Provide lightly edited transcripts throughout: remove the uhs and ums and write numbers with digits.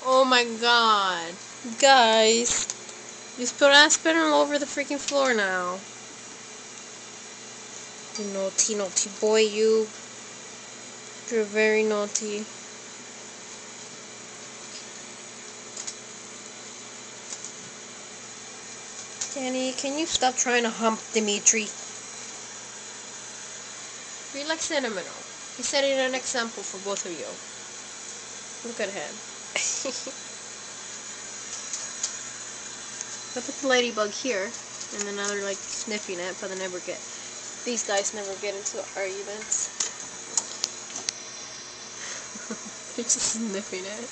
Oh my god. Guys, you spilled aspirin all over the freaking floor now. You naughty, naughty boy, you. You're very naughty. Danny, can you stop trying to hump Dimitri? Be like Cinnamon. He's setting an example for both of you. Look at him. I put the ladybug here, and then they're like sniffing it, but they never get. These guys never get into arguments. They're just sniffing it.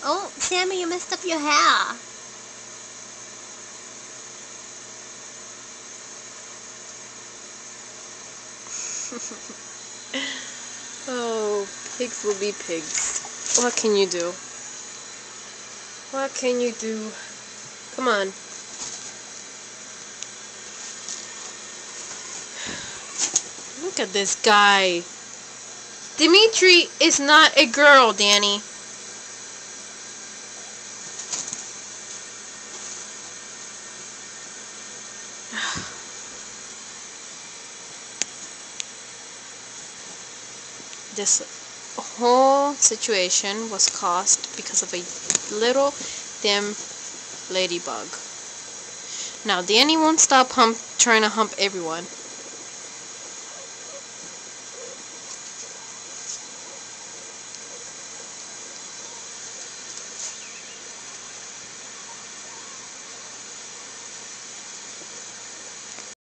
Oh, Sammy, you messed up your hair. Oh, pigs will be pigs. What can you do? What can you do? Come on. Look at this guy. Dimitri is not a girl, Danny. This whole situation was caused because of a little damn ladybug. Now Danny won't stop trying to hump everyone.